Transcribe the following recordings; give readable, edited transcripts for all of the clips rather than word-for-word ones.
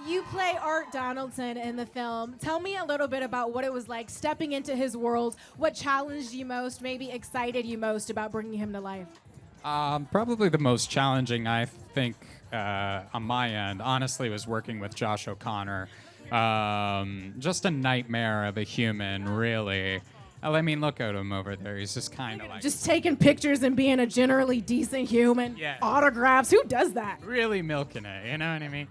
You play Art Donaldson in the film. Tell me a little bit about what it was like stepping into his world. What challenged you most, maybe excited you most about bringing him to life? Probably the most challenging, I think, on my end, honestly, was working with Josh O'Connor. Just a nightmare of a human, really. I mean, look at him over there. He's just kind of like... Just taking pictures and being a generally decent human. Yeah. Autographs. Who does that? Really milking it, you know what I mean?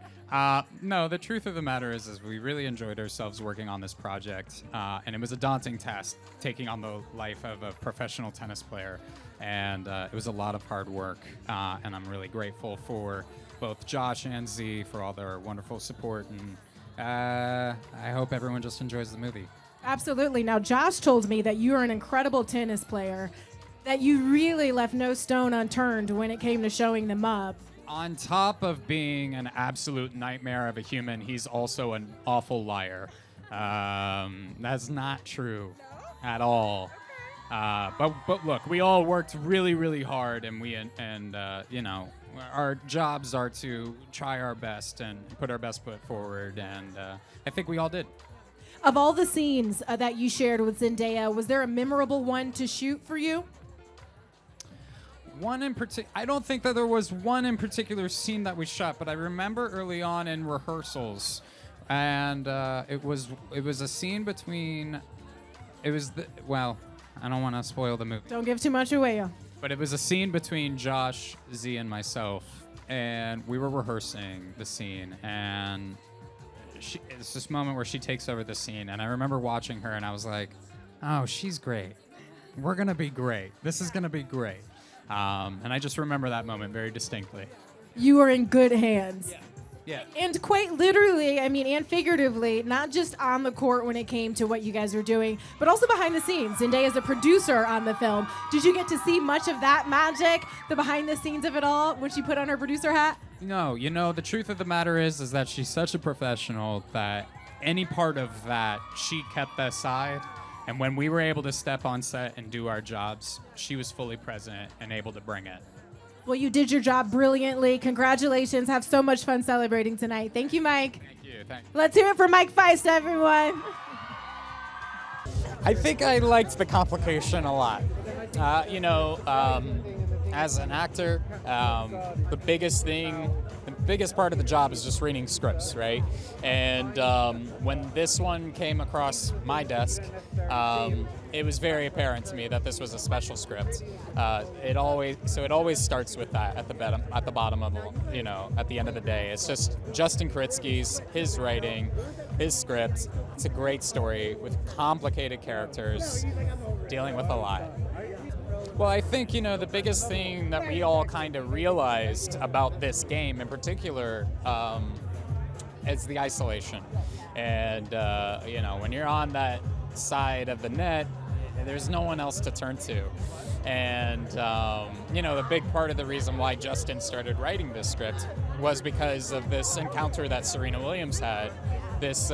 No, the truth of the matter is we really enjoyed ourselves working on this project, and it was a daunting task, taking on the life of a professional tennis player, and it was a lot of hard work, and I'm really grateful for both Josh and Z for all their wonderful support, and I hope everyone just enjoys the movie. Absolutely. Now, Josh told me that you are an incredible tennis player, that you really left no stone unturned when it came to showing them up. On top of being an absolute nightmare of a human, he's also an awful liar. That's not true at all. But look, we all worked really, really hard, and you know, our jobs are to try our best and put our best foot forward, and I think we all did. Of all the scenes that you shared with Zendaya, was there a memorable one to shoot for you? One in particular, I don't think that there was one in particular scene that we shot, but I remember early on in rehearsals, and it was a scene between, well, I don't want to spoil the movie. Don't give too much away. But it was a scene between Josh, Z, and myself, and we were rehearsing the scene, and it's this moment where she takes over the scene, and I remember watching her, and I was like, oh, she's great. We're going to be great. This is going to be great. And I just remember that moment very distinctly. You are in good hands. Yeah. And quite literally, I mean, and figuratively, not just on the court when it came to what you guys were doing, but also behind the scenes. Zendaya is a producer on the film. Did you get to see much of that magic, the behind the scenes of it all, when she put on her producer hat? No, you know, the truth of the matter is that she's such a professional that any part of that, she kept aside. And when we were able to step on set and do our jobs, she was fully present and able to bring it. Well, you did your job brilliantly. Congratulations. Have so much fun celebrating tonight. Thank you, Mike. Thank you. Let's hear it for Mike Faist, everyone. I think I liked the complication a lot. As an actor, the biggest part of the job is just reading scripts, right? And when this one came across my desk, it was very apparent to me that this was a special script. It always starts with that at the bottom of at the end of the day. It's just Justin Kritzky's, his writing, his script. It's a great story with complicated characters, dealing with a lot. Well, I think, the biggest thing that we all kind of realized about this game in particular is the isolation. And, when you're on that side of the net, there's no one else to turn to. And, the big part of the reason why Justin started writing this script was because of this encounter that Serena Williams had, this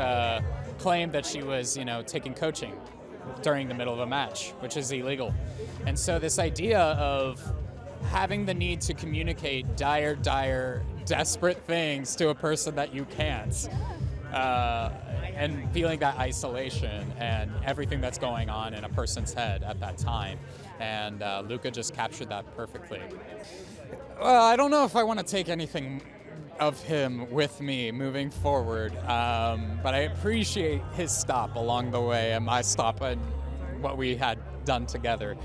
claim that she was, taking coaching during the middle of a match, which is illegal. And so this idea of having the need to communicate dire, desperate things to a person that you can't, and feeling that isolation and everything that's going on in a person's head at that time. And Luca just captured that perfectly. Well, I don't know if I want to take anything of him with me moving forward, but I appreciate his stop along the way and my stop and what we had done together.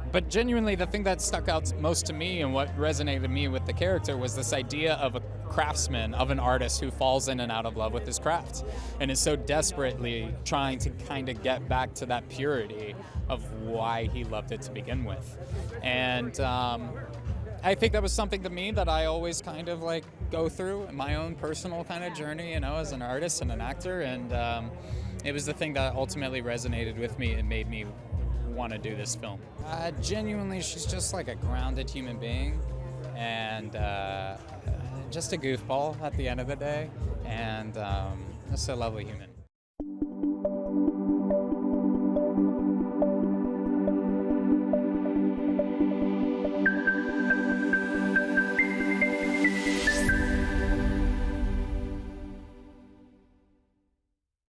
But genuinely, the thing that stuck out most to me and what resonated me with the character was this idea of a craftsman, of an artist who falls in and out of love with his craft and is so desperately trying to kind of get back to that purity of why he loved it to begin with. And I think that was something to me that I always kind of go through in my own personal kind of journey, as an artist and an actor. And it was the thing that ultimately resonated with me and made me want to do this film. Genuinely, she's just like a grounded human being, and just a goofball at the end of the day, and just a lovely human.